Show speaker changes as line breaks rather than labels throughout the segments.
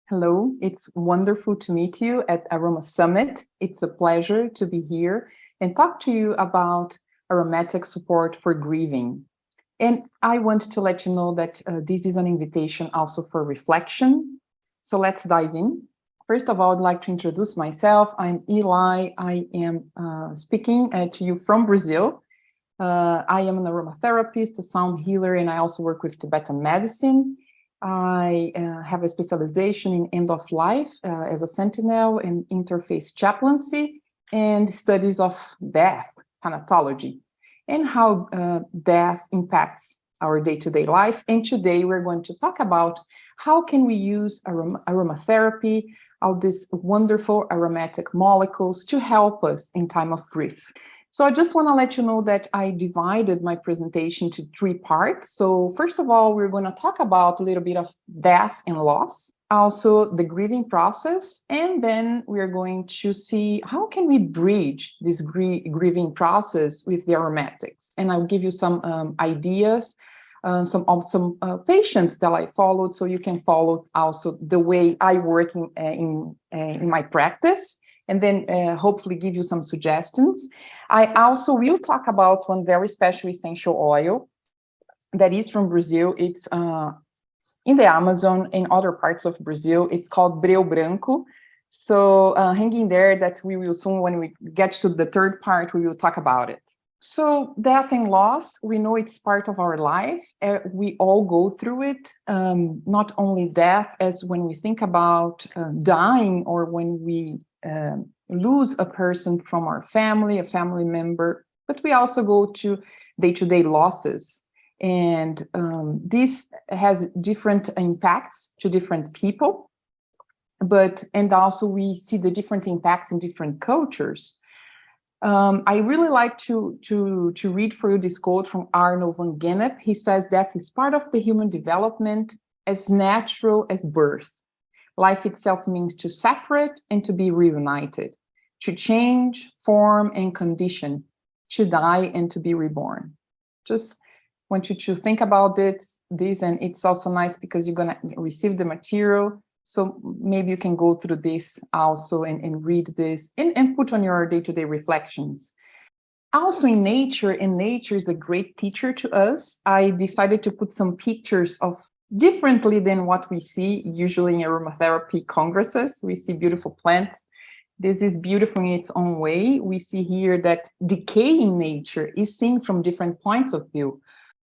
Hello, it's wonderful to meet you at Aroma Summit. It's a pleasure to be here and talk to you about aromatic support for grieving. And I want to let you know that this is an invitation also for reflection. So let's dive in. First of all, I'd like to introduce myself. I'm Eli. I am speaking to you from Brazil. I am an aromatherapist, a sound healer, and I also work with Tibetan medicine. I have a specialization in end of life as a sentinel and interface chaplaincy and studies of death, thanatology, and how death impacts our day-to-day life. And today we're going to talk about how can we use aromatherapy, all these wonderful aromatic molecules to help us in time of grief. So I just want to let you know that I divided my presentation to 3 parts. So first of all, we're going to talk about a little bit of death and loss, also the grieving process, and then we're going to see how can we bridge this grieving process with the aromatics. And I'll give you some ideas, some patients that I followed, so you can follow also the way I work in my practice, and then hopefully give you some suggestions. I also will talk about one very special essential oil that is from Brazil. It's in the Amazon and other parts of Brazil. It's called Breu Branco. So hang in there that we will soon, when we get to the 3rd part, we will talk about it. So death and loss, we know it's part of our life. We all go through it, not only death as when we think about dying or when we lose a person from our family, a family member, but we also go to day-to-day losses. And this has different impacts to different people, and also we see the different impacts in different cultures. I really like to read for you this quote from Arno van Gennep. He says, "Death is part of the human development as natural as birth. Life itself means to separate and to be reunited, to change, form, and condition, to die and to be reborn." Just want you to think about this, and it's also nice because you're going to receive the material. So maybe you can go through this also and read this and put on your day-to-day reflections. Also in nature, and nature is a great teacher to us, I decided to put some pictures of differently than what we see usually in aromatherapy congresses. We see beautiful plants. This is beautiful in its own way. We see here that decay in nature is seen from different points of view.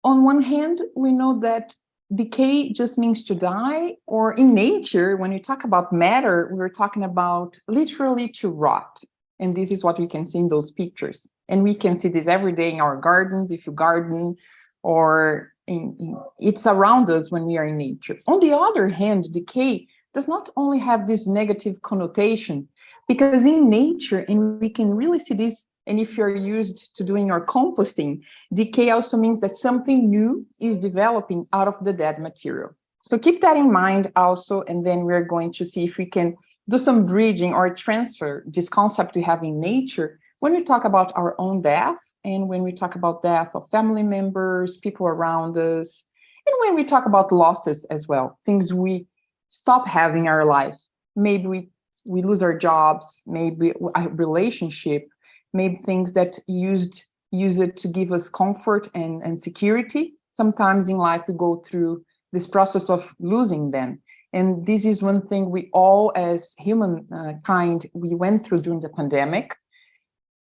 On one hand, we know that decay just means to die, or in nature, when you talk about matter, we're talking about literally to rot. And this is what we can see in those pictures. And we can see this every day in our gardens, if you garden, or it's around us when we are in nature. On the other hand, decay does not only have this negative connotation, because in nature, and we can really see this, and if you're used to doing your composting, decay also means that something new is developing out of the dead material. So keep that in mind also, and then we're going to see if we can do some bridging or transfer this concept we have in nature when we talk about our own death, and when we talk about death of family members, people around us, and when we talk about losses as well, things we stop having in our life. Maybe we lose our jobs, maybe a relationship, maybe things that use it to give us comfort and security. Sometimes in life we go through this process of losing them. And this is one thing we all as humankind, we went through during the pandemic.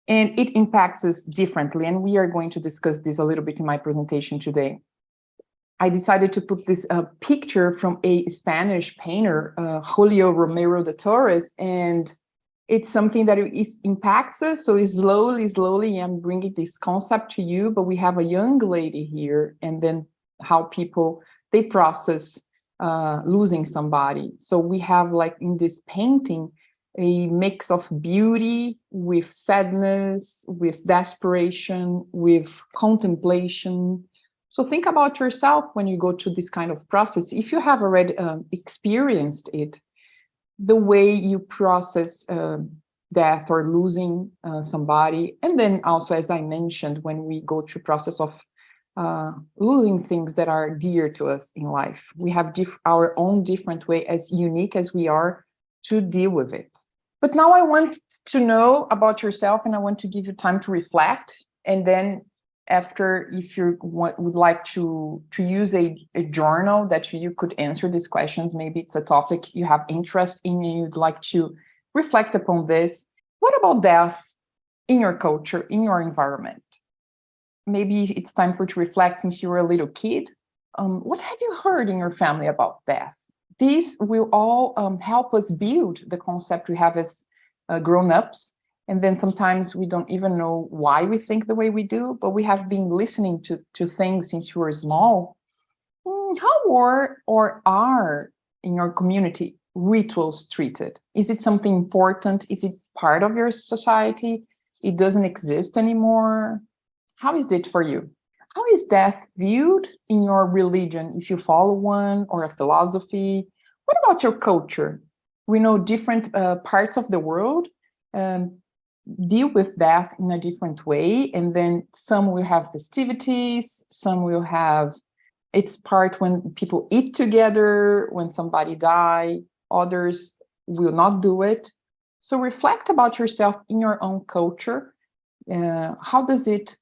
And it impacts us differently. And we are going to discuss this a little bit in my presentation today. I decided to put this picture from a Spanish painter, Julio Romero de Torres, and it's something that impacts us. So slowly, I'm bringing this concept to you, but we have a young lady here, and then how people, they process losing somebody. So we have, like in this painting, a mix of beauty with sadness, with desperation, with contemplation. So think about yourself when you go through this kind of process. If you have already experienced it, the way you process death or losing somebody. And then also, as I mentioned, when we go through process of losing things that are dear to us in life. We have our own different way, as unique as we are, to deal with it. But now I want to know about yourself, and I want to give you time to reflect. And then after, if you would like to use a journal that you could answer these questions, maybe it's a topic you have interest in and you'd like to reflect upon this. What about death in your culture, in your environment? Maybe it's time for you to reflect since you were a little kid. What have you heard in your family about death? These will all help us build the concept we have as grown-ups. And then sometimes we don't even know why we think the way we do, but we have been listening to things since we were small. How were or are in your community rituals treated? Is it something important? Is it part of your society? It doesn't exist anymore? How is it for you? How is death viewed in your religion, if you follow one, or a philosophy? What about your culture? We know different parts of the world deal with death in a different way, and then some will have festivities, some will have, it's part when people eat together, when somebody die, others will not do it. So reflect about yourself in your own culture. How does it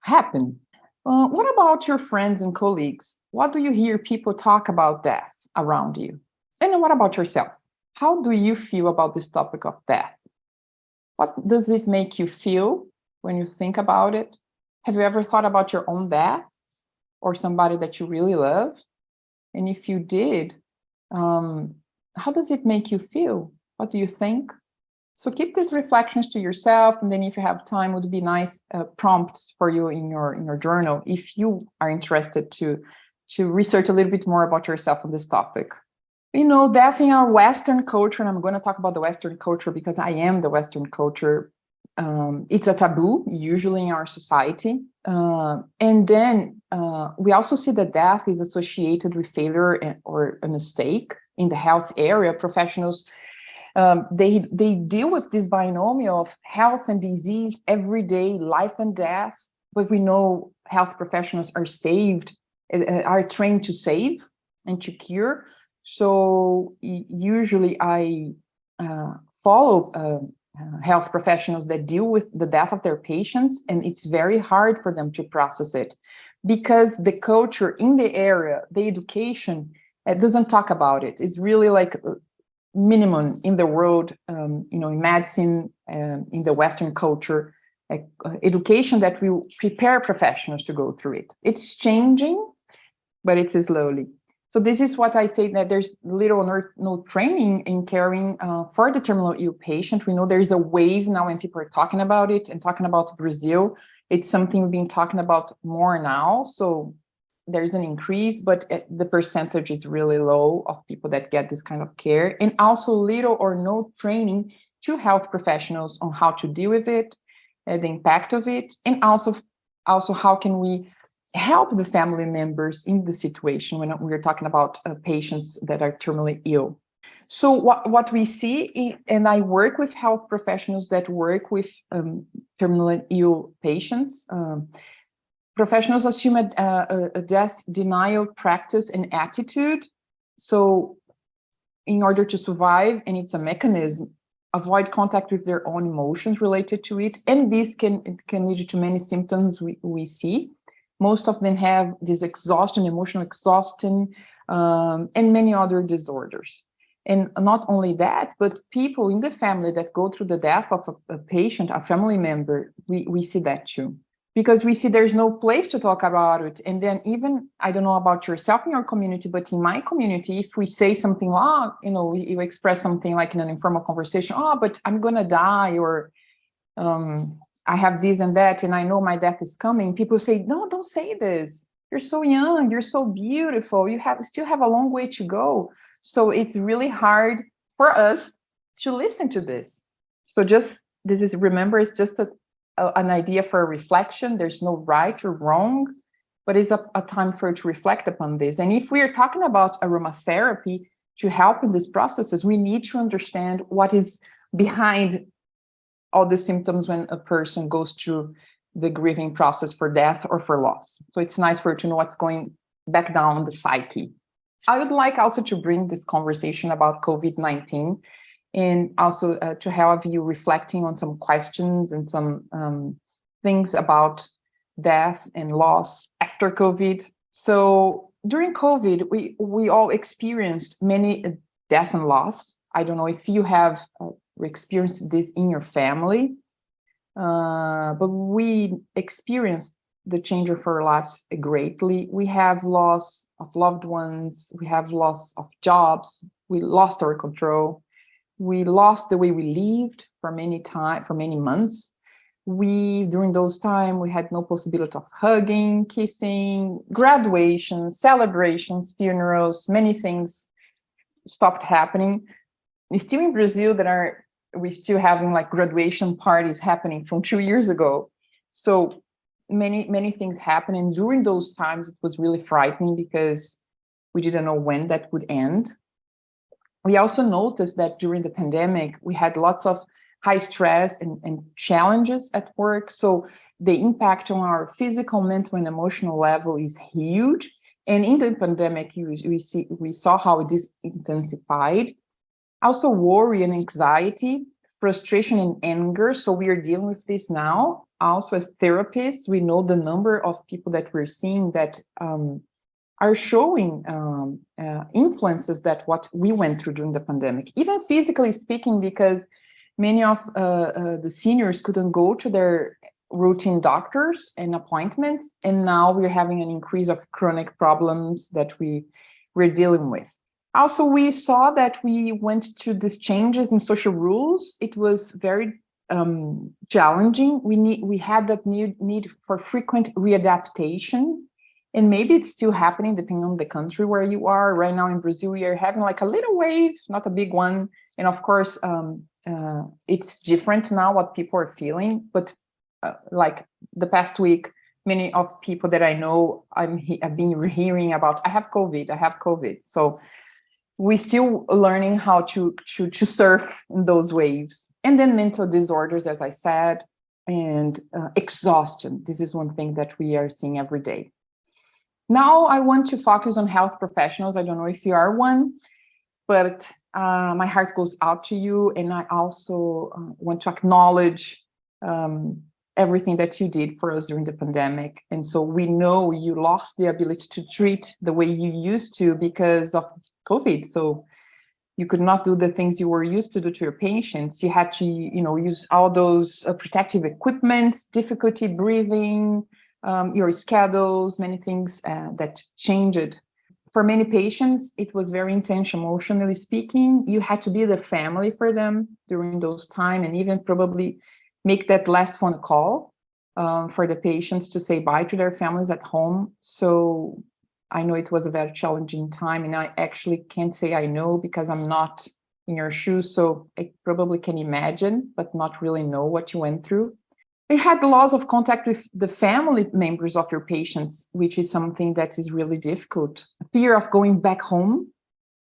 happen? What about your friends and colleagues? What do you hear people talk about death around you? And what about yourself? How do you feel about this topic of death? What does it make you feel when you think about it? Have you ever thought about your own death or somebody that you really love? And if you did, how does it make you feel? What do you think? So keep these reflections to yourself, and then if you have time, it would be nice prompts for you in your journal if you are interested to research a little bit more about yourself on this topic. You know, death in our Western culture, and I'm going to talk about the Western culture because I am the Western culture. It's a taboo, usually in our society. And then we also see that death is associated with failure or a mistake in the health area. Professionals, they deal with this binomial of health and disease every day, life and death. But we know health professionals are trained to save and to cure. So usually I follow health professionals that deal with the death of their patients, and it's very hard for them to process it because the culture in the area, the education, it doesn't talk about it. It's really like minimum in the world, in medicine, in the Western culture, education that will prepare professionals to go through it. It's changing, but it's slowly. So this is what I say, that there's little or no training in caring for the terminal ill patient. We know there's a wave now when people are talking about it and talking about Brazil. It's something we've been talking about more now. So there's an increase, but the percentage is really low of people that get this kind of care, and also little or no training to health professionals on how to deal with it, the impact of it, and also how can we help the family members in the situation when we're talking about patients that are terminally ill. So what we see, and I work with health professionals that work with terminally ill patients. Professionals assume a death denial practice and attitude. So in order to survive, and it's a mechanism, avoid contact with their own emotions related to it. And this can lead to many symptoms we see. Most of them have this exhaustion, emotional exhaustion, and many other disorders. And not only that, but people in the family that go through the death of a patient, a family member, we see that too. Because we see there's no place to talk about it. And then even, I don't know about yourself in your community, but in my community, if we say something, you express something like in an informal conversation, but I'm gonna die, or I have this and that, and I know my death is coming. People say, no, don't say this. You're so young, you're so beautiful. You still have a long way to go. So it's really hard for us to listen to this. So remember, it's just an idea for a reflection. There's no right or wrong, but it's a time for you to reflect upon this. And if we are talking about aromatherapy to help in these processes, we need to understand what is behind all the symptoms when a person goes through the grieving process for death or for loss. So it's nice for you to know what's going back down the psyche. I would like also to bring this conversation about COVID-19 and also to have you reflecting on some questions and some things about death and loss after COVID. So during COVID, we all experienced many death and loss. I don't know if you have experienced this in your family, but we experienced the change of our lives greatly. We have loss of loved ones, we have loss of jobs, we lost our control, we lost the way we lived for many months. During those time, we had no possibility of hugging, kissing, graduations, celebrations, funerals, many things stopped happening. Still in Brazil, we're still having like graduation parties happening from 2 years ago. So many things happened. And during those times, it was really frightening because we didn't know when that would end. We also noticed that during the pandemic, we had lots of high stress and challenges at work. So the impact on our physical, mental, and emotional level is huge. And in the pandemic, we saw how it is intensified. Also worry and anxiety, frustration and anger. So we are dealing with this now. Also as therapists, we know the number of people that we're seeing that are showing influences that what we went through during the pandemic, even physically speaking, because many of the seniors couldn't go to their routine doctors and appointments. And now we're having an increase of chronic problems that we're dealing with. Also, we saw that we went to these changes in social rules. It was very challenging. We had that need for frequent readaptation. And maybe it's still happening depending on the country where you are. Right now in Brazil, we are having like a little wave, not a big one. And of course, it's different now what people are feeling. But like the past week, many of people that I know, I've been hearing about, I have COVID. So we're still learning how to surf in those waves. And then mental disorders, as I said, and exhaustion. This is one thing that we are seeing every day. Now I want to focus on health professionals. I don't know if you are one, but my heart goes out to you. And I also want to acknowledge everything that you did for us during the pandemic. And so we know you lost the ability to treat the way you used to because of COVID. So you could not do the things you were used to do to your patients. You had to, use all those protective equipment, difficulty breathing, your schedules, many things that changed. For many patients, it was very intense, emotionally speaking. You had to be the family for them during those time, and even probably make that last phone call for the patients to say bye to their families at home. So I know it was a very challenging time, and I actually can't say I know because I'm not in your shoes, so I probably can imagine, but not really know what you went through. You had the loss of contact with the family members of your patients, which is something that is really difficult. Fear of going back home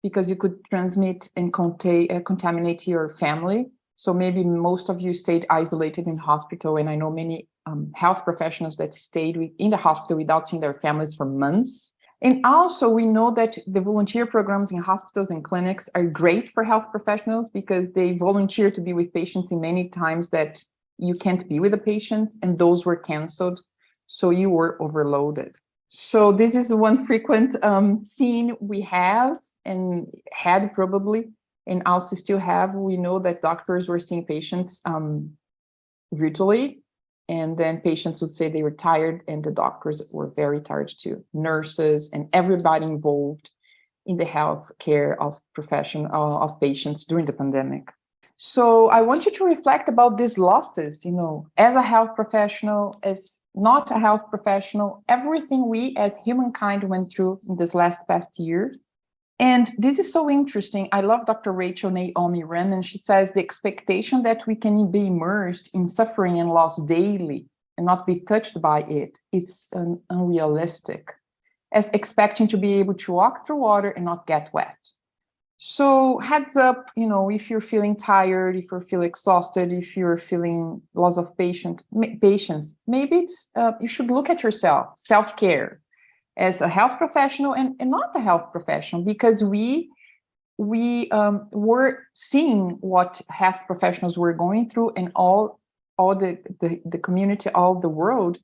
because you could transmit and contaminate your family. So maybe most of you stayed isolated in hospital, and I know many health professionals that stayed in the hospital without seeing their families for months. And also, we know that the volunteer programs in hospitals and clinics are great for health professionals because they volunteer to be with patients in many times that you can't be with the patients, and those were canceled. So you were overloaded. So this is one frequent scene we have and had probably, and also still have. We know that doctors were seeing patients virtually, and then patients would say they were tired, and the doctors were very tired too. Nurses and everybody involved in the health care of patients during the pandemic. So I want you to reflect about these losses, as a health professional, as not a health professional, everything we as humankind went through in this past year. And this is so interesting. I love Dr. Rachel Naomi Remen, and she says the expectation that we can be immersed in suffering and loss daily and not be touched by it, it's unrealistic, as expecting to be able to walk through water and not get wet. So heads up, if you're feeling tired, if you feel exhausted, if you're feeling loss of patience, maybe it's you should look at yourself, self-care, as a health professional and not a health professional, because we were seeing what health professionals were going through and all the community, all the world,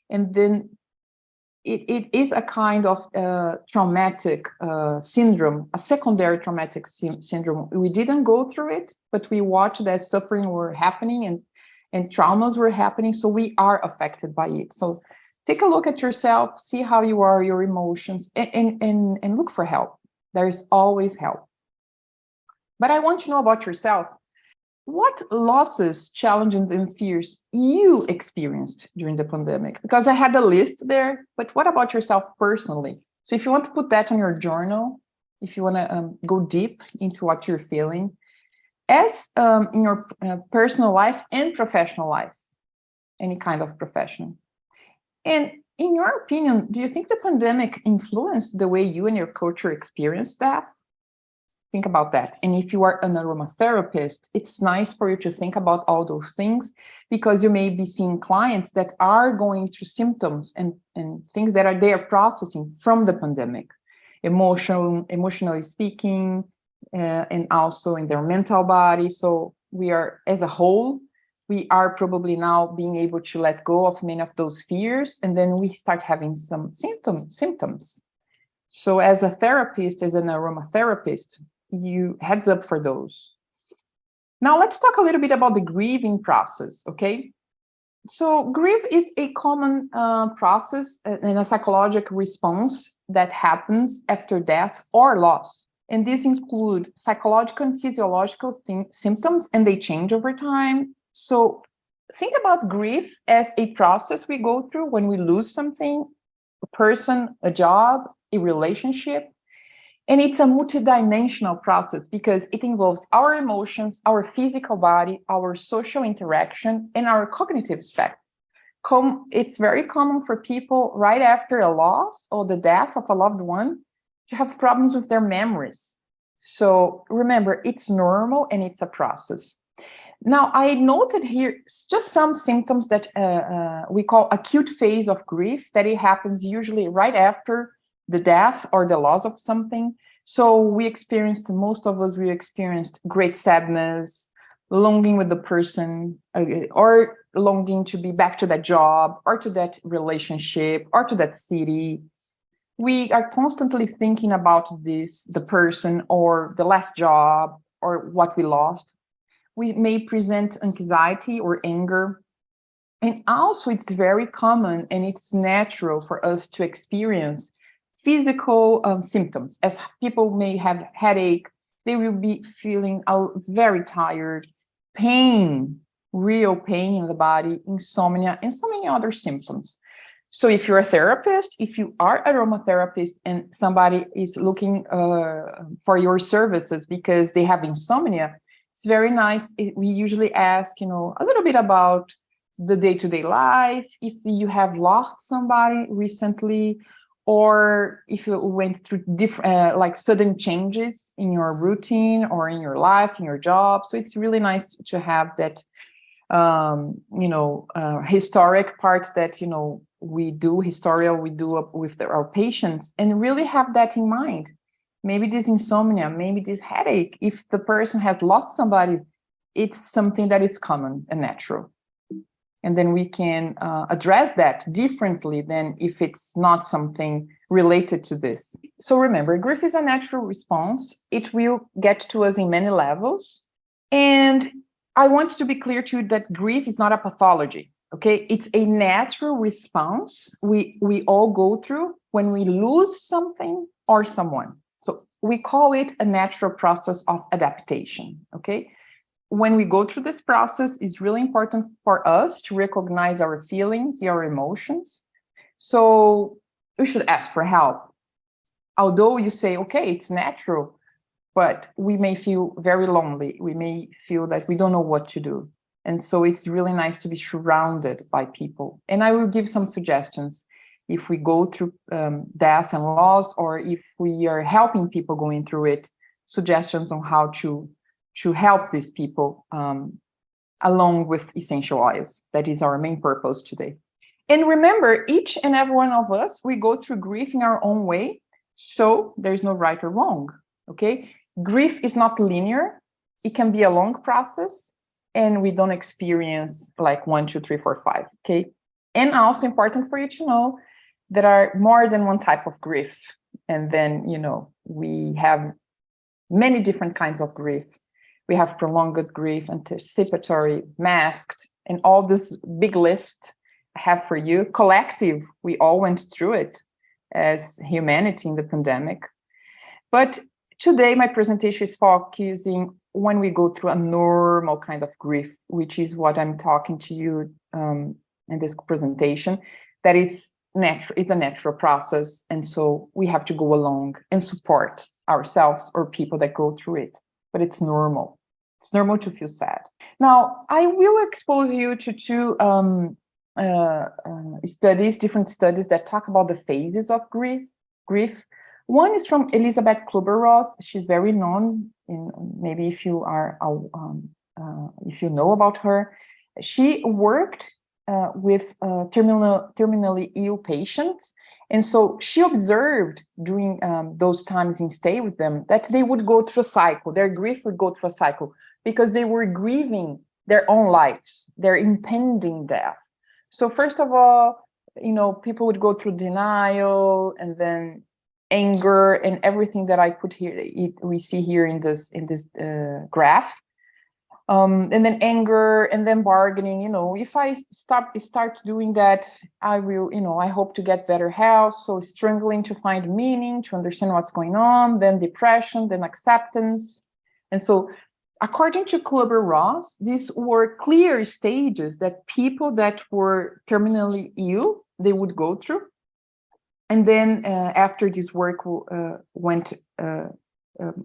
and then it is a kind of traumatic syndrome, a secondary traumatic syndrome. We didn't go through it, but we watched that suffering were happening and traumas were happening, so we are affected by it. So take a look at yourself, see how you are, your emotions, and look for help. There's always help. But I want to know about yourself. What losses, challenges, and fears you experienced during the pandemic? Because I had a list there, but what about yourself personally? So if you want to put that on your journal, if you want to go deep into what you're feeling, as in your personal life and professional life, any kind of profession. And in your opinion, do you think the pandemic influenced the way you and your culture experienced that? Think about that. And if you are an aromatherapist, it's nice for you to think about all those things, because you may be seeing clients that are going through symptoms and things that they are processing from the pandemic, emotionally speaking, and also in their mental body. So we are, as a whole, we are probably now being able to let go of many of those fears, and then we start having some symptoms. So as a therapist, as an aromatherapist, you heads up for those. Now let's talk a little bit about the grieving process, okay? So grief is a common process and a psychological response that happens after death or loss. And these include psychological and physiological symptoms, and they change over time. So think about grief as a process we go through when we lose something, a person, a job, a relationship. And it's a multidimensional process because it involves our emotions, our physical body, our social interaction, and our cognitive aspects. It's very common for people right after a loss or the death of a loved one to have problems with their memories. So remember, it's normal and it's a process. Now, I noted here just some symptoms that we call acute phase of grief, that it happens usually right after the death or the loss of something. So most of us experienced great sadness, longing with the person, or longing to be back to that job, or to that relationship, or to that city. We are constantly thinking about the person, or the last job, or what we lost. We may present anxiety or anger. And also, it's very common and it's natural for us to experience physical symptoms, as people may have headache, they will be feeling very tired, pain, real pain in the body, insomnia, and so many other symptoms. So if you're a therapist, if you are an aromatherapist and somebody is looking for your services because they have insomnia, it's very nice. We usually ask, a little bit about the day-to-day life, if you have lost somebody recently, or if you went through different, like sudden changes in your routine or in your life, in your job. So it's really nice to have that, historic part that, we do with our patients, and really have that in mind. Maybe this insomnia, maybe this headache, if the person has lost somebody, it's something that is common and natural. And then we can address that differently than if it's not something related to this. So remember, grief is a natural response. It will get to us in many levels. And I want to be clear to you that grief is not a pathology, okay? It's a natural response we all go through when we lose something or someone. So we call it a natural process of adaptation, okay? When we go through this process, it's really important for us to recognize our feelings, our emotions. So we should ask for help. Although you say, okay, it's natural, but we may feel very lonely. We may feel that we don't know what to do. And so it's really nice to be surrounded by people. And I will give some suggestions if we go through death and loss, or if we are helping people going through it. suggestions on how to help these people along with essential oils. That is our main purpose today. And remember, each and every one of us, we go through grief in our own way. So there's no right or wrong, okay? Grief is not linear. It can be a long process, and we don't experience like 1, 2, 3, 4, 5, okay? And also important for you to know, there are more than one type of grief. And then, we have many different kinds of grief. We have prolonged grief, anticipatory, masked, and all this big list I have for you. Collective, we all went through it as humanity in the pandemic. But today, my presentation is focusing when we go through a normal kind of grief, which is what I'm talking to you in this presentation, that it's natural, it's a natural process. And so we have to go along and support ourselves or people that go through it. But it's normal. It's normal to feel sad. Now, I will expose you to two studies, different studies that talk about the phases of grief. One is from Elisabeth Kübler-Ross. She's very known, maybe if you know about her. She worked with terminally ill patients. And so she observed during those times in stay with them that they would go through a cycle, their grief would go through a cycle because they were grieving their own lives, their impending death. So first of all, people would go through denial and then anger and everything that I put here, we see here in this graph. And then anger and then bargaining, if I start doing that, I will, I hope to get better health. So struggling to find meaning, to understand what's going on, then depression, then acceptance. And so according to Kübler-Ross, these were clear stages that people that were terminally ill, they would go through. And then after this work went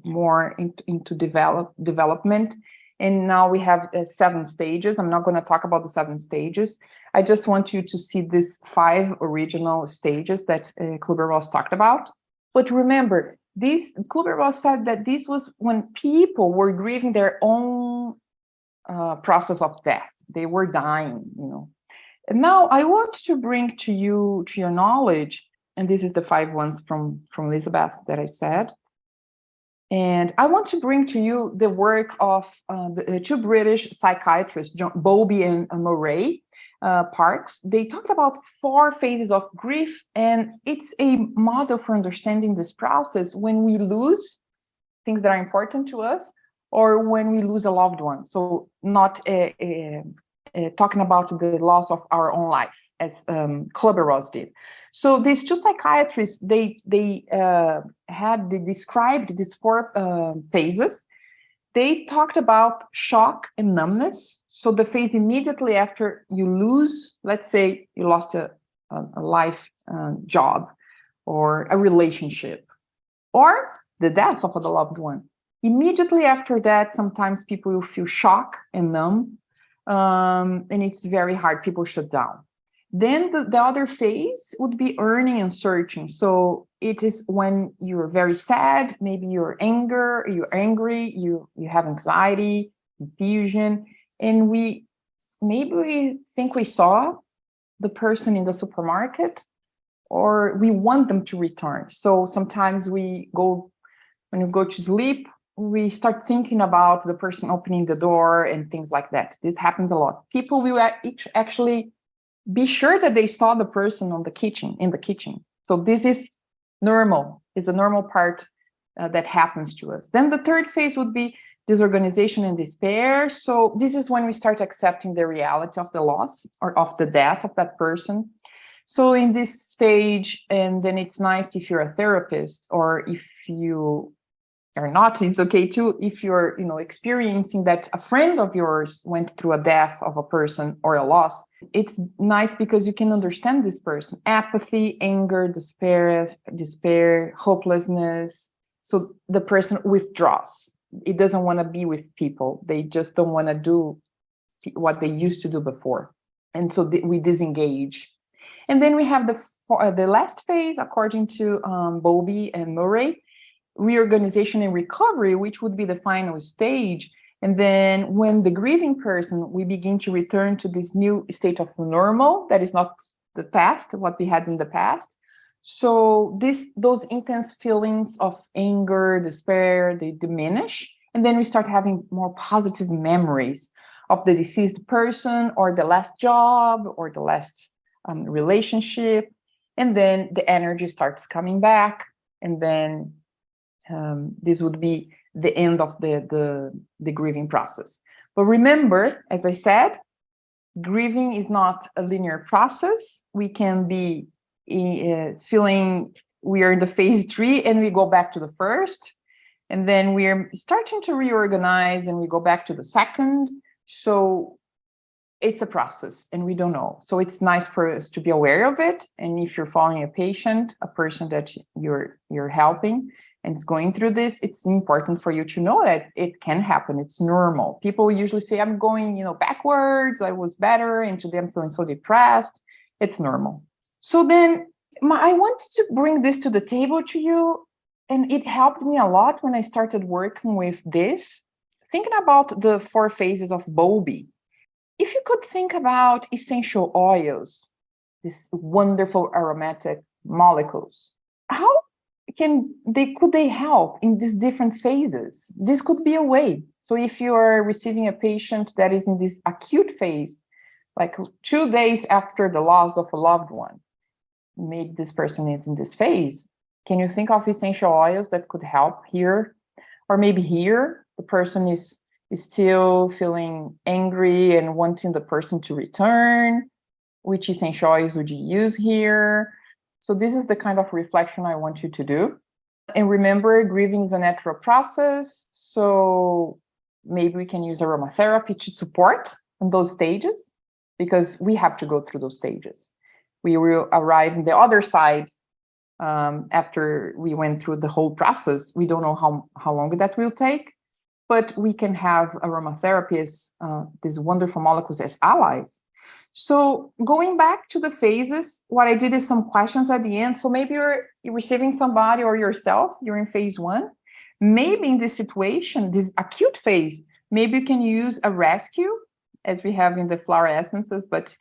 more into development, and now we have 7 stages. I'm not going to talk about the 7 stages. I just want you to see these 5 original stages that Kübler-Ross talked about. But remember, Kübler-Ross said that this was when people were grieving their own process of death. They were dying, And now I want to bring to your knowledge, and this is the 5 ones from Elisabeth that I said. And I want to bring to you the work of the 2 British psychiatrists, Bowlby and Murray Parks. They talked about 4 phases of grief, and it's a model for understanding this process when we lose things that are important to us or when we lose a loved one. So not talking about the loss of our own life, as Kübler-Ross did. So these 2 psychiatrists, they described these 4 phases. They talked about shock and numbness. So the phase immediately after you lose, let's say you lost a life job or a relationship or the death of a loved one. Immediately after that, sometimes people will feel shock and numb, and it's very hard. People shut down. Then the other phase would be yearning and searching. So it is when you're very sad, maybe you're angry, you have anxiety, confusion, and we think we saw the person in the supermarket, or we want them to return. So sometimes when you go to sleep, we start thinking about the person opening the door and things like that. This happens a lot. People will actually be sure that they saw the person in the kitchen. So this is normal, is a normal part that happens to us. Then the 3rd phase would be disorganization and despair. So this is when we start accepting the reality of the loss or of the death of that person. So in this stage, and then it's nice if you're a therapist, or if you are not, it's okay too, if you're experiencing that a friend of yours went through a death of a person or a loss. It's nice because you can understand this person. Apathy, anger, despair, hopelessness. So the person withdraws. It doesn't want to be with people. They just don't want to do what they used to do before. And so we disengage. And then we have the last phase, according to Bowlby and Murray, reorganization and recovery, which would be the final stage. And then when the grieving person, we begin to return to this new state of normal that is not the past, what we had in the past. So those intense feelings of anger, despair, they diminish. And then we start having more positive memories of the deceased person or the last job or the last relationship. And then the energy starts coming back. And then this would be the end of the grieving process. But remember, as I said, grieving is not a linear process. We can be feeling we are in the phase 3 and we go back to the first, and then we're starting to reorganize and we go back to the second. So it's a process and we don't know. So it's nice for us to be aware of it. And if you're following a patient, a person that you're helping and is going through this, it's important for you to know that it can happen. It's normal. People usually say, I'm going, backwards. I was better, and today I'm feeling so depressed. It's normal. So then I wanted to bring this to the table to you, and it helped me a lot when I started working with this, thinking about the 4 phases of Bowlby. If you could think about essential oils, these wonderful aromatic molecules, how could they help in these different phases? This could be a way. So if you are receiving a patient that is in this acute phase, like 2 days after the loss of a loved one, maybe this person is in this phase, can you think of essential oils that could help here? Or maybe here, the person is still feeling angry and wanting the person to return. Which essential oils would you use here? So this is the kind of reflection I want you to do. And remember, grieving is a natural process. So maybe we can use aromatherapy to support in those stages, because we have to go through those stages. We will arrive on the other side after we went through the whole process. We don't know how long that will take, but we can have aromatherapy as these wonderful molecules as allies. So going back to the phases, what I did is some questions at the end. So maybe you're receiving somebody or yourself, you're in phase 1. Maybe in this situation, this acute phase, maybe you can use a rescue, as we have in the flower essences, but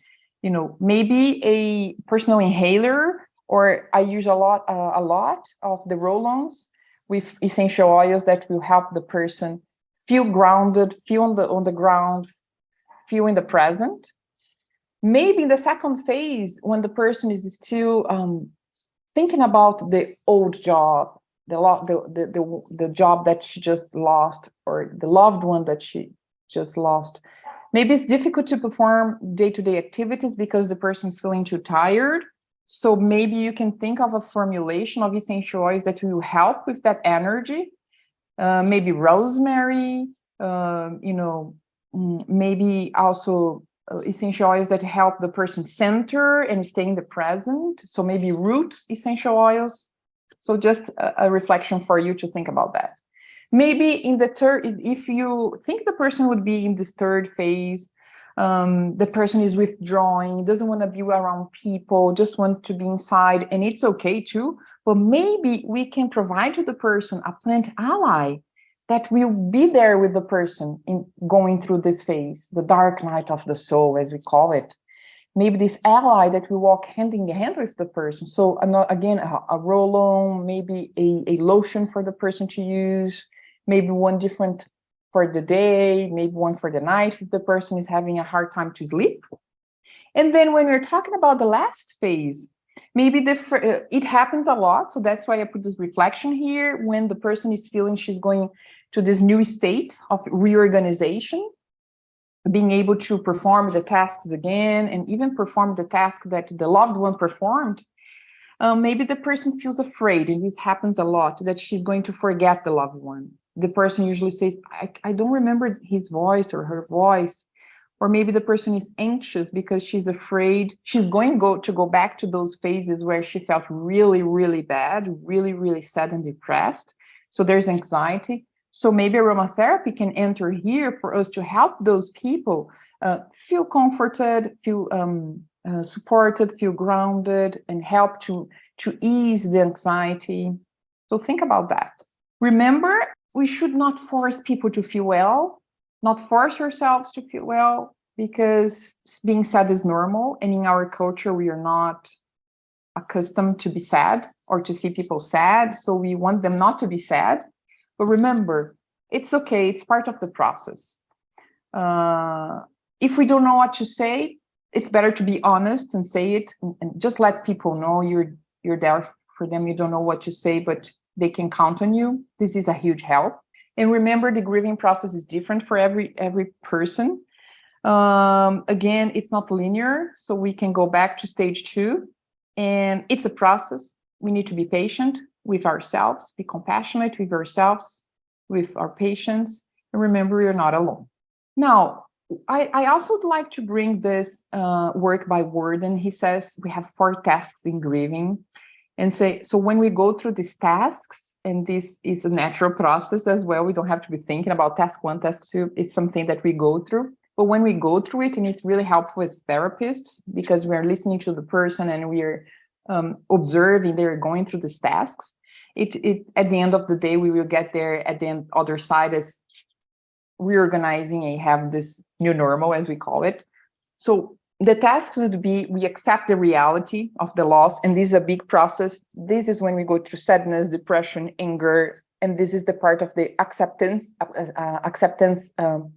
maybe a personal inhaler, or I use a lot of the roll-ons with essential oils that will help the person feel grounded, feel on the ground, feel in the present. Maybe in the second phase, when the person is still thinking about the old job, the job that she just lost, or the loved one that she just lost, maybe it's difficult to perform day-to-day activities because the person's feeling too tired. So maybe you can think of a formulation of essential oils that will help with that energy. Maybe rosemary, maybe also essential oils that help the person center and stay in the present. So maybe roots essential oils. So just a reflection for you to think about that. Maybe in the third, if you think the person would be in this third phase, the person is withdrawing, doesn't want to be around people, just want to be inside, and it's okay too. But maybe we can provide to the person a plant ally that will be there with the person in going through this phase, the dark night of the soul, as we call it. Maybe this ally that will walk hand in hand with the person. So again, a roll-on, maybe a lotion for the person to use, maybe one different for the day, maybe one for the night if the person is having a hard time to sleep. And then when we're talking about the last phase, maybe it happens a lot. So that's why I put this reflection here. When the person is feeling she's going to this new state of reorganization, being able to perform the tasks again, and even perform the task that the loved one performed, maybe the person feels afraid, and this happens a lot, that she's going to forget the loved one. The person usually says, I don't remember his voice or her voice. Or maybe the person is anxious because she's afraid she's going to go back to those phases where she felt really, really bad, really, really sad and depressed. So there's anxiety. So maybe aromatherapy can enter here for us to help those people feel comforted, feel supported, feel grounded, and help to ease the anxiety. So think about that. Remember, we should not force people to feel well, not force ourselves to feel well, because being sad is normal. And in our culture, we are not accustomed to be sad or to see people sad. So we want them not to be sad. But remember, it's okay. It's part of the process. If we don't know what to say, it's better to be honest and say it, and just let people know you're there for them. You don't know what to say, but they can count on you. This is a huge help. And remember, the grieving process is different for every person. Again, it's not linear, so we can go back to stage 2, and it's a process. We need to be patient with ourselves, be compassionate with ourselves, with our patients, and remember, you're not alone. Now, I also would like to bring this work by Worden. He says we have 4 tasks in grieving, and say, so when we go through these tasks, and this is a natural process as well, we don't have to be thinking about task 1, task 2, it's something that we go through. But when we go through it, and it's really helpful as therapists, because we're listening to the person and we're observing they're going through these tasks, it at the end of the day, we will get there at the other side as reorganizing and have this new normal, as we call it. So the tasks would be, we accept the reality of the loss, and this is a big process. This is when we go through sadness, depression, anger, and this is the part of the acceptance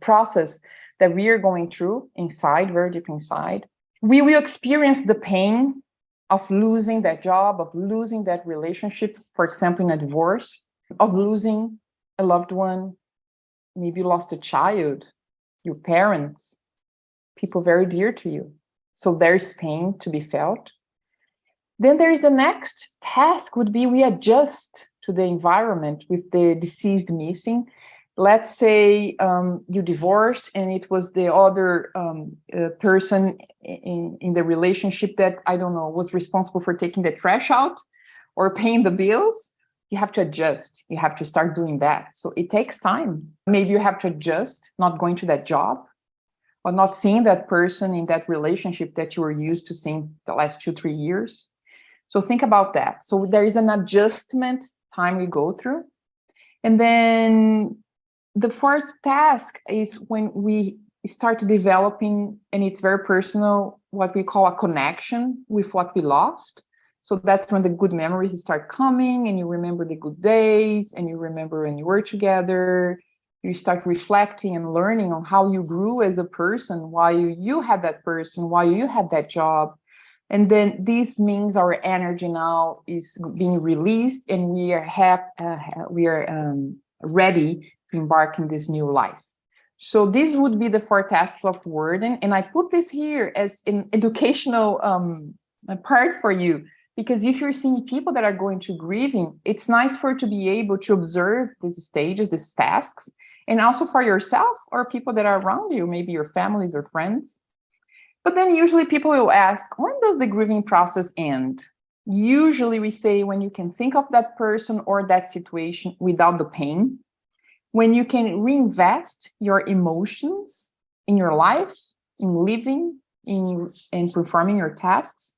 process that we are going through inside, very deep inside. We will experience the pain of losing that job, of losing that relationship, for example, in a divorce, of losing a loved one. Maybe you lost a child, your parents, people very dear to you. So there's pain to be felt. Then there is the next task would be, we adjust to the environment with the deceased missing. Let's say you divorced and it was the other person in the relationship that, I don't know, was responsible for taking the trash out or paying the bills. You have to adjust. You have to start doing that. So it takes time. Maybe you have to adjust, not going to that job, or not seeing that person in that relationship that you were used to seeing the last 2-3 years. So think about that. So there is an adjustment time we go through. And then the 4th task is when we start developing, and it's very personal, what we call a connection with what we lost. So that's when the good memories start coming, and you remember the good days, and you remember when you were together. You start reflecting and learning on how you grew as a person, why you had that person, why you had that job. And then this means our energy now is being released, and we are ready to embark in this new life. So this would be the 4 tasks of Worden, and I put this here as an educational part for you, because if you're seeing people that are going to grieving, it's nice for you to be able to observe these stages, these tasks, and also for yourself or people that are around you, maybe your families or friends. But then usually people will ask, when does the grieving process end? Usually we say when you can think of that person or that situation without the pain, when you can reinvest your emotions in your life, in living, in performing your tasks.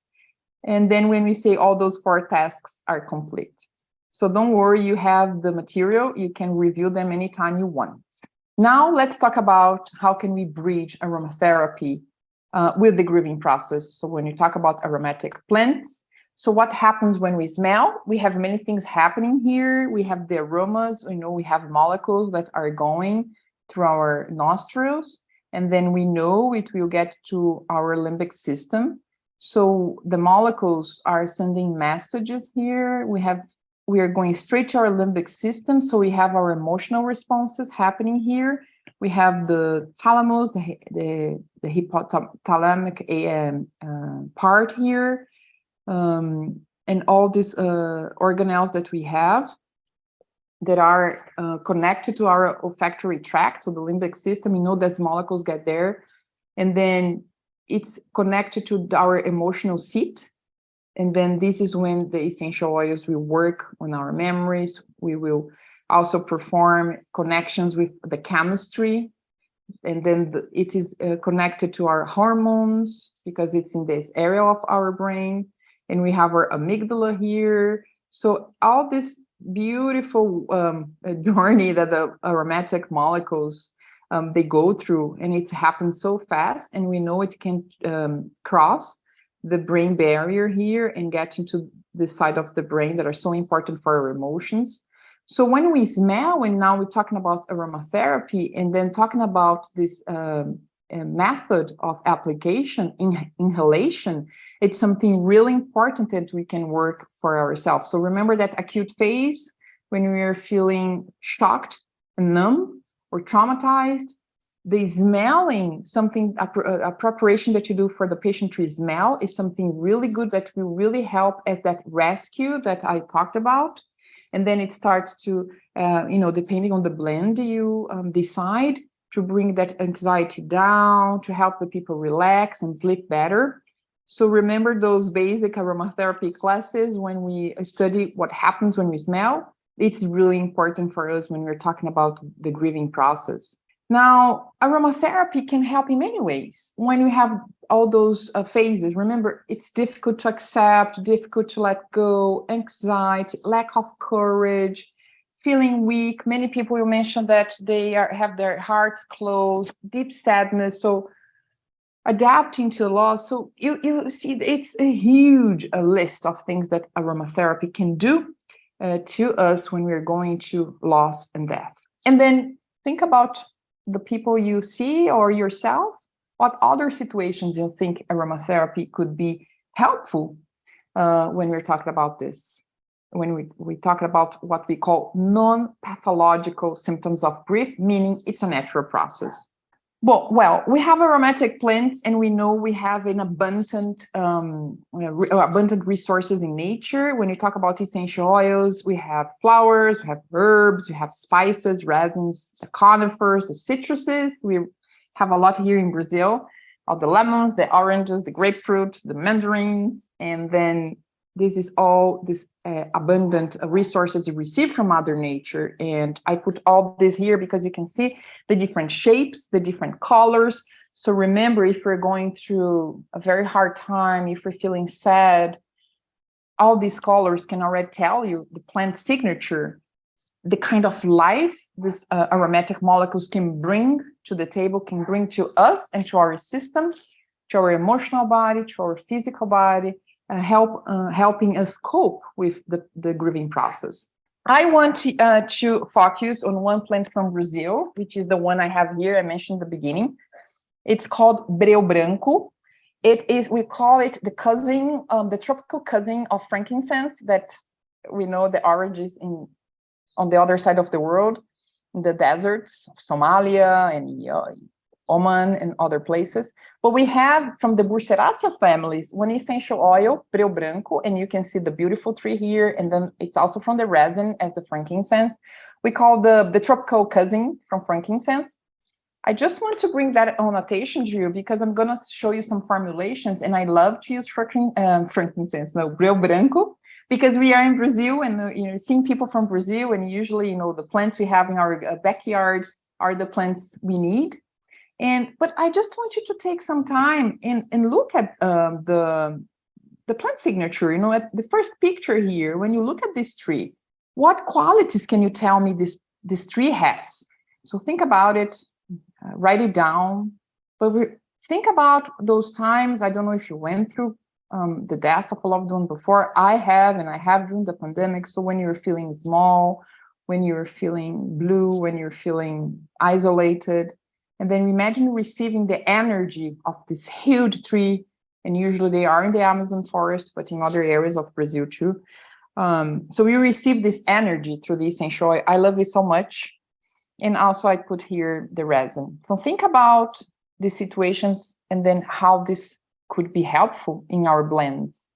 And then when we say all those 4 tasks are complete. So don't worry, you have the material, you can review them anytime you want. Now let's talk about how can we bridge aromatherapy with the grieving process. So when you talk about aromatic plants, so what happens when we smell? We have many things happening here. We have the aromas, we have molecules that are going through our nostrils, and then we know it will get to our limbic system. So the molecules are sending messages here. We are going straight to our limbic system. So we have our emotional responses happening here. We have the thalamus, the hypothalamic part here, and all these organelles that we have that are connected to our olfactory tract. So the limbic system, those molecules get there. And then it's connected to our emotional seat. And then this is when the essential oils will work on our memories. We will also perform connections with the chemistry. And then it is connected to our hormones because it's in this area of our brain. And we have our amygdala here. So all these beautiful journey that the aromatic molecules they go through, and it happens so fast, and we know it can cross the brain barrier here and get into the side of the brain that are so important for our emotions. So when we smell, and now we're talking about aromatherapy, and then talking about this method of application, inhalation, it's something really important that we can work for ourselves. So remember that acute phase when we are feeling shocked and numb or traumatized, the smelling, something, a preparation that you do for the patient to smell is something really good that will really help as that rescue that I talked about. And then it starts to, depending on the blend you decide, to bring that anxiety down, to help the people relax and sleep better. So remember those basic aromatherapy classes when we study what happens when we smell. It's really important for us when we're talking about the grieving process. Now, aromatherapy can help in many ways. When we have all those phases, remember, it's difficult to accept, difficult to let go, anxiety, lack of courage, feeling weak. Many people will mention that they have their hearts closed, deep sadness. So adapting to loss. So you see, it's a huge list of things that aromatherapy can do to us when we're going to loss and death. And then think about the people you see or yourself. What other situations you think aromatherapy could be helpful when we're talking about this? When we talk about what we call non-pathological symptoms of grief, meaning it's a natural process. Well, we have aromatic plants, and we know we have an abundant resources in nature. When you talk about essential oils, we have flowers, we have herbs, we have spices, resins, the conifers, the citruses. We have a lot here in Brazil, all the lemons, the oranges, the grapefruits, the mandarins, and then this is all this abundant resources you receive from Mother Nature. And I put all this here because you can see the different shapes, the different colors. So remember, if you're going through a very hard time, if you're feeling sad, all these colors can already tell you the plant signature, the kind of life these aromatic molecules can bring to the table, can bring to us and to our system, to our emotional body, to our physical body, helping us cope with the grieving process. I want to focus on one plant from Brazil, which is the one I have here, I mentioned in the beginning. It's called Breu Branco. It is, we call it the cousin, the tropical cousin of frankincense, that we know the origins on the other side of the world, in the deserts of Somalia and Oman and other places. But we have from the Burseraceae families one essential oil, Breu Branco, and you can see the beautiful tree here, and then it's also from the resin as the frankincense. We call the tropical cousin from frankincense. I just want to bring that annotation to you because I'm going to show you some formulations, and I love to use frankincense, no, Breu Branco, because we are in Brazil, and seeing people from Brazil, and usually, the plants we have in our backyard are the plants we need. But I just want you to take some time and look at the plant signature. At the first picture here, when you look at this tree, what qualities can you tell me this tree has? So think about it, write it down. But think about those times. I don't know if you went through the death of a loved one before. I have during the pandemic. So when you're feeling small, when you're feeling blue, when you're feeling isolated, and then imagine receiving the energy of this huge tree, and usually they are in the Amazon forest, but in other areas of Brazil too. So we receive this energy through the essential oil. I love it so much. And also I put here the resin. So think about the situations and then how this could be helpful in our blends.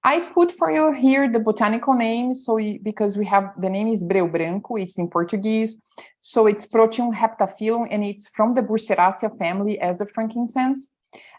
I put for you here the botanical name, because we have, the name is Breu Branco, it's in Portuguese. So it's Proteum heptaphyllum, and it's from the Burseraceae family as the frankincense.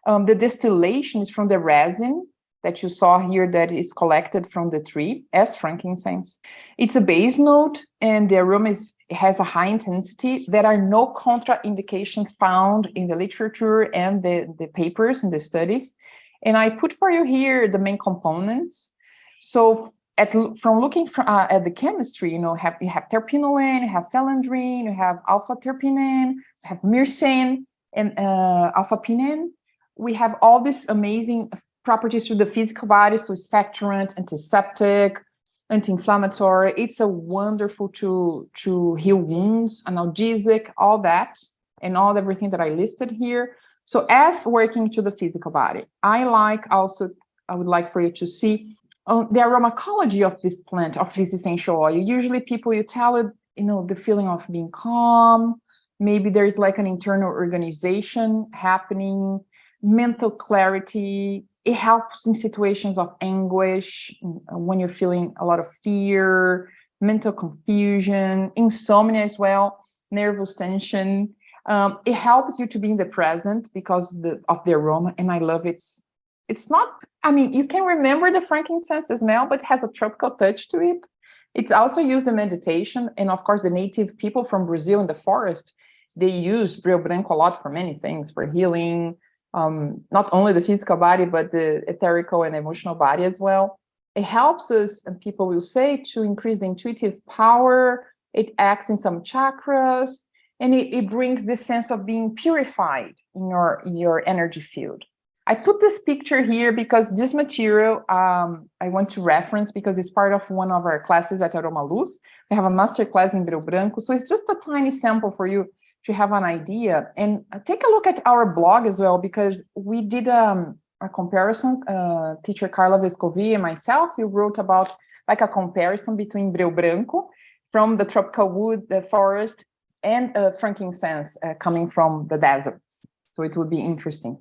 The distillation is from the resin that you saw here that is collected from the tree as frankincense. It's a base note, and the aroma has a high intensity. There are no contraindications found in the literature and the papers and the studies. And I put for you here the main components. So from looking at the chemistry, you have terpinolene, you have phellandrine, you have alpha terpinene, you have myrcene, and alpha pinene. We have all these amazing properties to the physical body, so expectorant, antiseptic, anti-inflammatory. It's a wonderful to heal wounds, analgesic, all that, and everything that I listed here. So as working to the physical body, I would like for you to see the aromatology of this plant, of this essential oil. Usually people, you tell it, the feeling of being calm, maybe there's like an internal organization happening, mental clarity. It helps in situations of anguish, when you're feeling a lot of fear, mental confusion, insomnia as well, nervous tension. It helps you to be in the present because of the aroma, and I love it. It's not, you can remember the frankincense smell, but it has a tropical touch to it. It's also used in meditation, and of course, the native people from Brazil in the forest, they use Breu Branco a lot for many things, for healing, not only the physical body, but the etherical and emotional body as well. It helps us, and people will say, to increase the intuitive power. It acts in some chakras, and it brings this sense of being purified in your energy field. I put this picture here because this material I want to reference because it's part of one of our classes at Aroma Luz. We have a master class in Breu Branco, so it's just a tiny sample for you to have an idea. And take a look at our blog as well, because we did a comparison. Teacher Carla Vescovi and myself, we wrote about like a comparison between Breu Branco from the tropical wood, the forest, and frankincense coming from the deserts. So it would be interesting.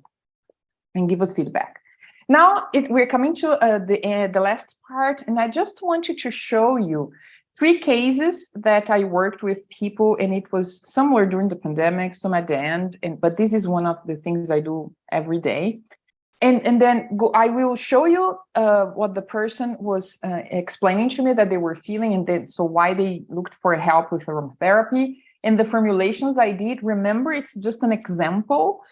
And give us feedback. Now we're coming to the last part, and I just wanted to show you 3 cases that I worked with people, and it was somewhere during the pandemic, some at the end, but this is one of the things I do every day. And then I will show you what the person was explaining to me that they were feeling, and then so why they looked for help with aromatherapy. And the formulations I did, remember, it's just an example.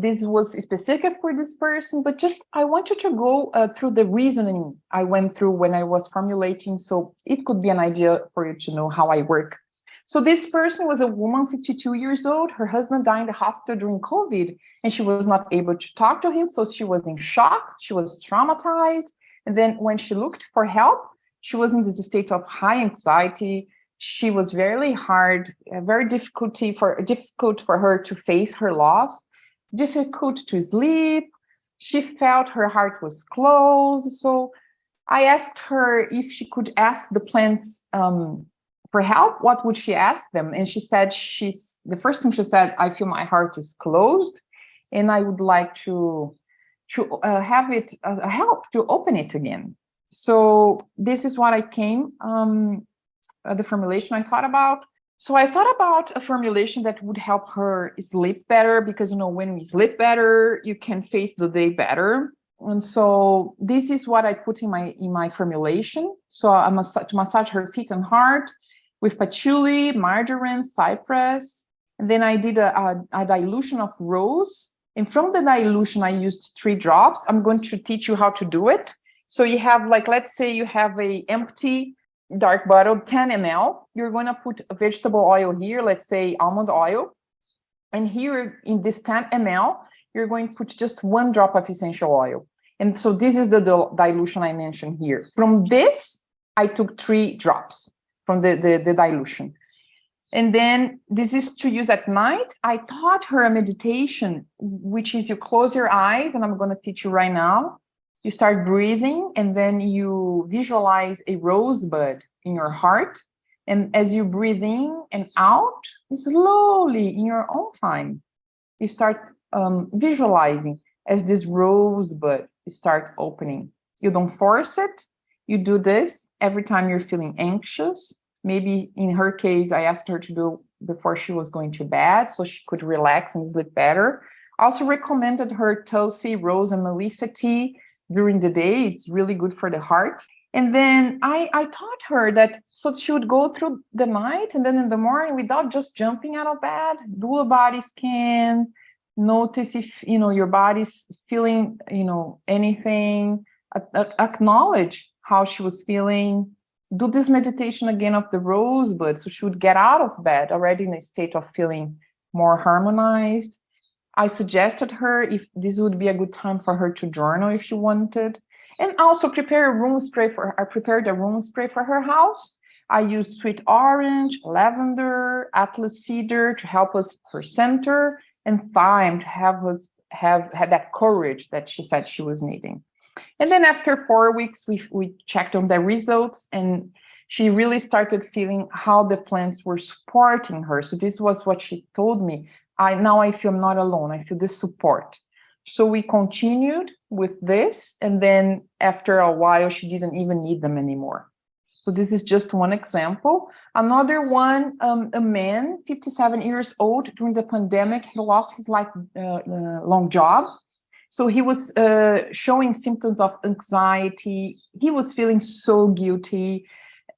This was specific for this person, but just I want you to go through the reasoning I went through when I was formulating, so it could be an idea for you to know how I work. So this person was a woman, 52 years old. Her husband died in the hospital during COVID, and she was not able to talk to him, so she was in shock. She was traumatized, and then when she looked for help, she was in this state of high anxiety. She was very difficult for her to face her loss. Difficult to sleep. She felt her heart was closed. So I asked her if she could ask the plants for help. What would she ask them? And she said, the first thing she said, I feel my heart is closed, and I would like to have it help to open it again. So this is what I came, the formulation I thought about. So I thought about a formulation that would help her sleep better, because, when we sleep better, you can face the day better. And so this is what I put in my formulation. So I to massage her feet and heart with patchouli, marjoram, cypress. And then I did a dilution of rose. And from the dilution, I used 3 drops. I'm going to teach you how to do it. So you have, let's say you have a empty dark bottle, 10 ml. You're going to put a vegetable oil here, let's say almond oil. And here in this 10 ml, you're going to put just 1 drop of essential oil. And so this is the dilution I mentioned here. From this, I took 3 drops from the dilution. And then this is to use at night. I taught her a meditation, which is you close your eyes, and I'm going to teach you right now. You start breathing, and then you visualize a rosebud in your heart. And as you breathe in and out, slowly, in your own time, you start visualizing as this rosebud start opening. You don't force it. You do this every time you're feeling anxious. Maybe in her case, I asked her to do before she was going to bed, so she could relax and sleep better. Also recommended her Tulsi, rose, and melissa tea during the day. It's really good for the heart. And then I taught her that, so she would go through the night, and then in the morning, without just jumping out of bed, do a body scan, notice if, your body's feeling, anything, acknowledge how she was feeling. Do this meditation again of the rosebud, so she would get out of bed already in a state of feeling more harmonized. I suggested her if this would be a good time for her to journal if she wanted, and also prepare a room spray for her. I prepared a room spray for her house. I used sweet orange, lavender, atlas cedar to help us her center, and thyme to have us have had that courage that she said she was needing. And then after 4 weeks, we checked on the results, and she really started feeling how the plants were supporting her. So this was what she told me. Now I feel not alone. I feel the support. So we continued with this, and then after a while, she didn't even need them anymore. So this is just one example. Another one, a man, 57 years old, during the pandemic, he lost his lifelong job. So he was showing symptoms of anxiety. He was feeling so guilty.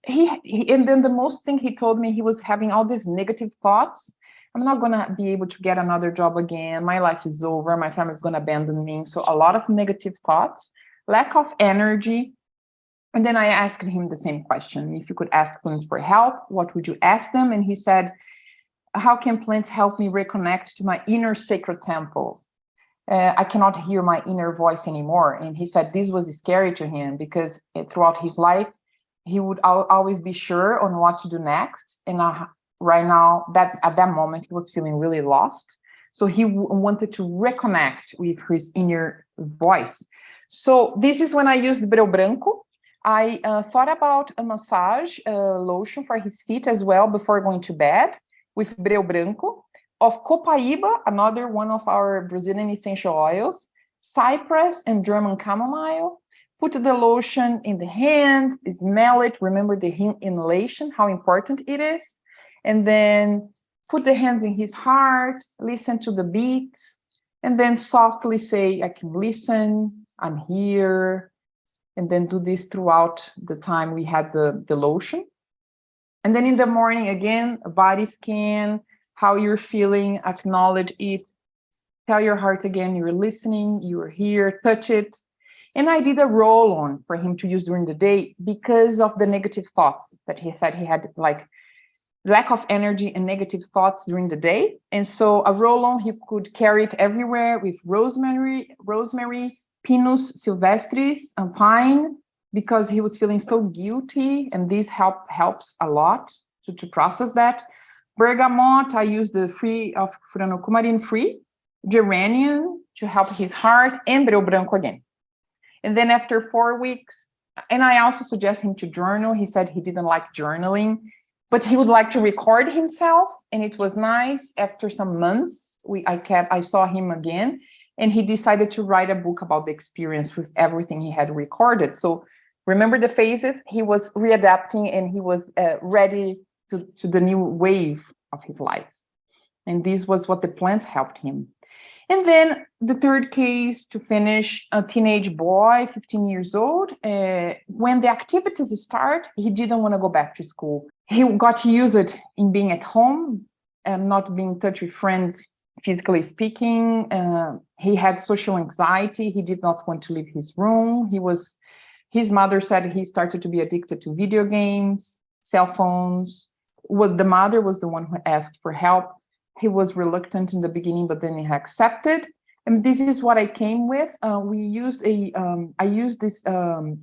And then the most thing he told me, he was having all these negative thoughts. I'm not going to be able to get another job again. My life is over. My family is going to abandon me. So a lot of negative thoughts, lack of energy. And then I asked him the same question. If you could ask plants for help, what would you ask them? And he said, how can plants help me reconnect to my inner sacred temple? I cannot hear my inner voice anymore. And he said this was scary to him because throughout his life, he would always be sure on what to do next. And right now, that at that moment, he was feeling really lost. So he wanted to reconnect with his inner voice. So this is when I used Breu Branco. I thought about a massage lotion for his feet as well before going to bed with Breu Branco, of Copaíba, another one of our Brazilian essential oils, cypress and German chamomile. Put the lotion in the hand, smell it, remember the inhalation, how important it is. And then put the hands in his heart, listen to the beats, and then softly say, I can listen, I'm here. And then do this throughout the time we had the lotion. And then in the morning, again, a body scan, how you're feeling, acknowledge it, tell your heart again, you're listening, you're here, touch it. And I did a roll-on for him to use during the day because of the negative thoughts that he said he had, like lack of energy and negative thoughts during the day. And so a roll-on, he could carry it everywhere with rosemary, Pinus sylvestris, and pine, because he was feeling so guilty, and this helps a lot to process that. Bergamot, I use the free of Furanocumarine free, geranium to help his heart, and Breu Branco again. And then after 4 weeks, and I also suggest him to journal. He said he didn't like journaling, but he would like to record himself, and it was nice. After some months, I saw him again, and he decided to write a book about the experience with everything he had recorded. So remember the phases? He was readapting, and he was ready to the new wave of his life. And this was what the plants helped him. And then the third case to finish, a teenage boy, 15 years old. When the activities start, he didn't want to go back to school. He got used in being at home and not being in touch with friends, physically speaking. He had social anxiety. He did not want to leave his room. His mother said he started to be addicted to video games, cell phones. The mother was the one who asked for help. He was reluctant in the beginning, but then he accepted. And this is what I came with. I used this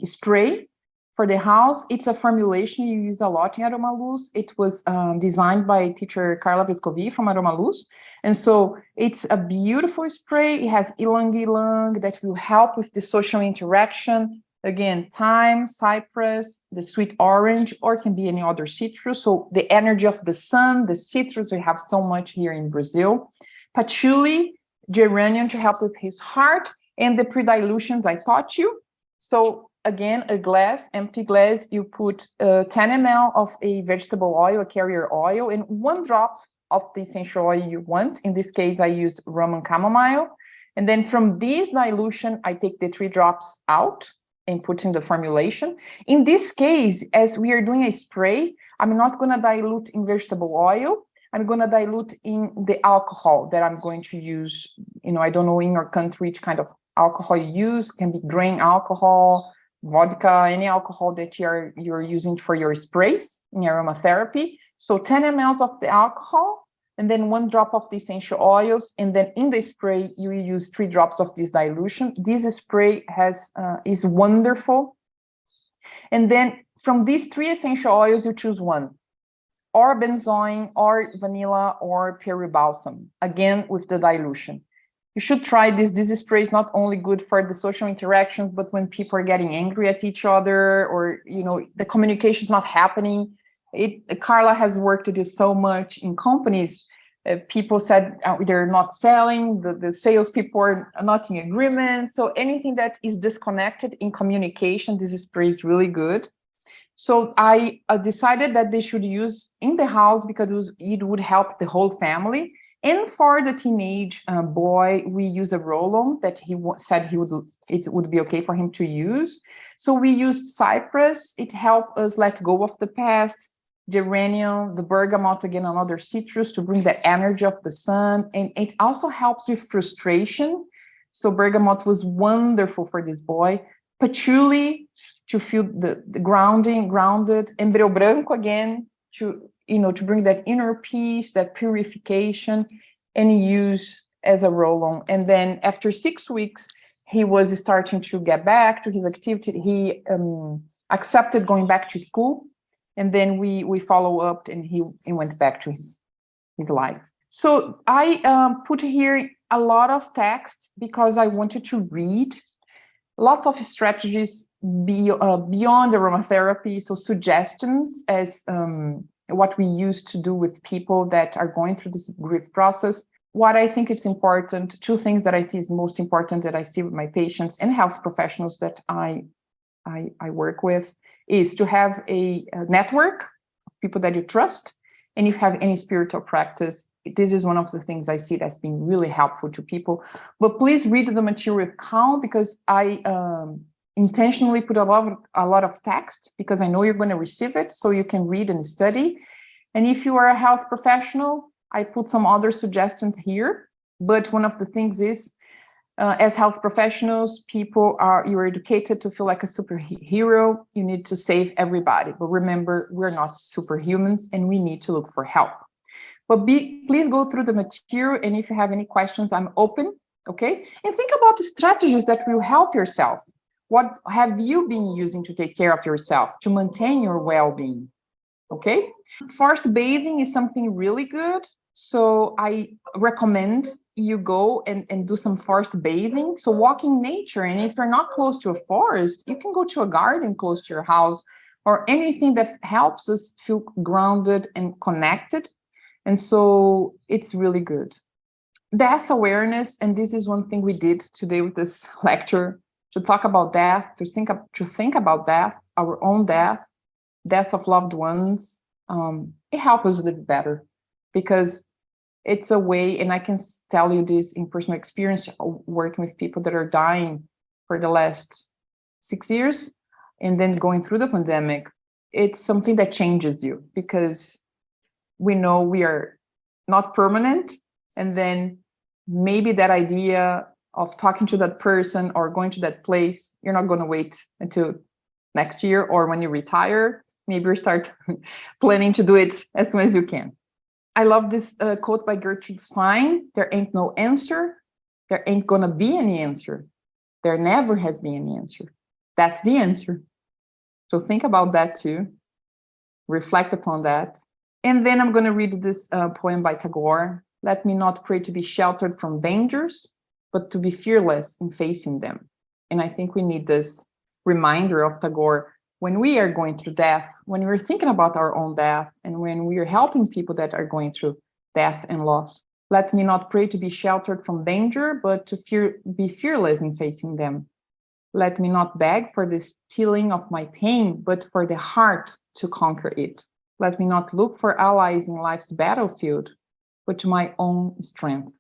spray for the house. It's a formulation you use a lot in Aromaluz. It was designed by teacher Carla Vescovi from Aromaluz. And so it's a beautiful spray. It has ylang ylang that will help with the social interaction. Again, thyme, cypress, the sweet orange, or it can be any other citrus. So the energy of the sun, the citrus, we have so much here in Brazil. Patchouli, geranium to help with his heart, and the pre-dilutions I taught you. So again, a glass, empty glass, you put 10 ml of a vegetable oil, a carrier oil, and 1 drop of the essential oil you want. In this case, I used Roman chamomile. And then from this dilution, I take the 3 drops out and put in the formulation. In this case, as we are doing a spray, I'm not going to dilute in vegetable oil. I'm going to dilute in the alcohol that I'm going to use. I don't know in your country which kind of alcohol you use. It can be grain alcohol, vodka, any alcohol that you're using for your sprays in aromatherapy. So 10 mLs of the alcohol, and then 1 drop of the essential oils, and then in the spray you use 3 drops of this dilution. This spray is wonderful. And then from these 3 essential oils, you choose one, or benzoin, or vanilla, or peri balsam, again with the dilution. You should try this. This spray is not only good for the social interactions, but when people are getting angry at each other, or the communication is not happening. Carla has worked with this so much in companies. People said they're not selling, the salespeople are not in agreement. So anything that is disconnected in communication, this spray is really good. So I decided that they should use in the house because it would help the whole family. And for the teenage boy, we use a roll-on that he said it would be okay for him to use. So we used cypress. It helped us let go of the past. Geranium, the bergamot, again, another citrus to bring the energy of the sun. And it also helps with frustration. So bergamot was wonderful for this boy. Patchouli to feel the grounded. Embryo branco, again, to bring that inner peace, that purification, and use as a roll-on. And then after 6 weeks, he was starting to get back to his activity. He accepted going back to school. And then we follow up, and he went back to his life. So I put here a lot of text because I wanted to read lots of strategies beyond aromatherapy. So suggestions as what we used to do with people that are going through this grief process. What I think it's important, 2 things that I think is most important that I see with my patients and health professionals that I work with, is to have a network of people that you trust. And if you have any spiritual practice, this is one of the things I see that's been really helpful to people. But please read the material with calm, because I intentionally put a lot of text because I know you're going to receive it so you can read and study. And if you are a health professional, I put some other suggestions here. But one of the things is, as health professionals, you're educated to feel like a superhero. You need to save everybody. But remember, we're not superhumans and we need to look for help. But please go through the material. And if you have any questions, I'm open, okay? And think about the strategies that will help yourself. What have you been using to take care of yourself, to maintain your well-being, okay? Forced bathing is something really good. So I recommend you go and do some forced bathing. So walk in nature. And if you're not close to a forest, you can go to a garden close to your house, or anything that helps us feel grounded and connected. And so it's really good. Death awareness, and this is one thing we did today with this lecture, to talk about death, to think about death, our own death of loved ones. It helps us live better, because it's a way, and I can tell you this in personal experience, working with people that are dying for the last 6 years, and then going through the pandemic. It's something that changes you, because we know we are not permanent. And then maybe that idea of talking to that person or going to that place, you're not going to wait until next year, or when you retire, maybe you start planning to do it as soon as you can. I love this quote by Gertrude Stein: there ain't no answer. There ain't going to be any answer. There never has been any answer. That's the answer. So think about that too. Reflect upon that. And then I'm going to read this poem by Tagore. Let me not pray to be sheltered from dangers, but to be fearless in facing them. And I think we need this reminder of Tagore when we are going through death, when we're thinking about our own death, and when we are helping people that are going through death and loss. Let me not pray to be sheltered from danger, but to be fearless in facing them. Let me not beg for the stilling of my pain, but for the heart to conquer it. Let me not look for allies in life's battlefield, but to my own strength.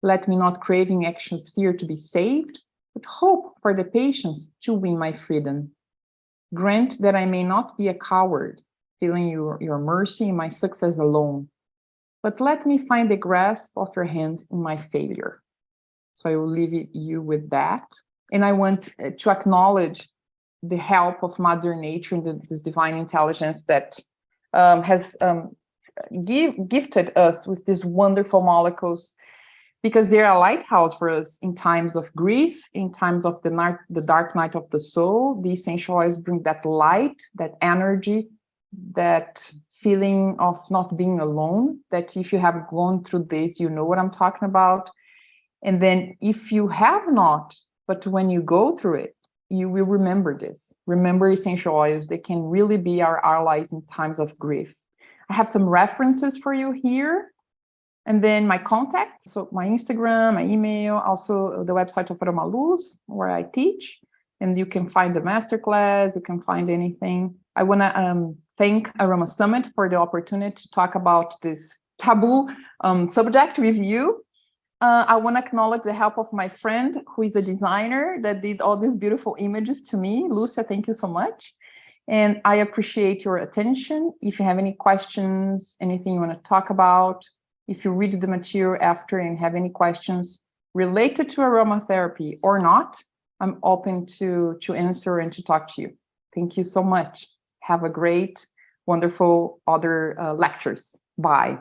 Let me not crave in actions fear to be saved, but hope for the patience to win my freedom. Grant that I may not be a coward, feeling your mercy in my success alone, but let me find the grasp of your hand in my failure. So I will leave you with that. And I want to acknowledge the help of Mother Nature and this divine intelligence that has gifted us with these wonderful molecules, because they're a lighthouse for us in times of grief, in times of the dark night of the soul. The essential oils bring that light, that energy, that feeling of not being alone, that if you have gone through this, you know what I'm talking about. And then if you have not, but when you go through it, you will remember this. Remember essential oils. They can really be our allies in times of grief. I have some references for you here. And then my contacts, so my Instagram, my email, also the website of Aroma Luz, where I teach. And you can find the masterclass, you can find anything. I want to thank Aroma Summit for the opportunity to talk about this taboo subject with you. I want to acknowledge the help of my friend, who is a designer that did all these beautiful images to me. Lucia, thank you so much. And I appreciate your attention. If you have any questions, anything you want to talk about, if you read the material after and have any questions related to aromatherapy or not, I'm open to answer and to talk to you. Thank you so much. Have a great, wonderful other lectures. Bye.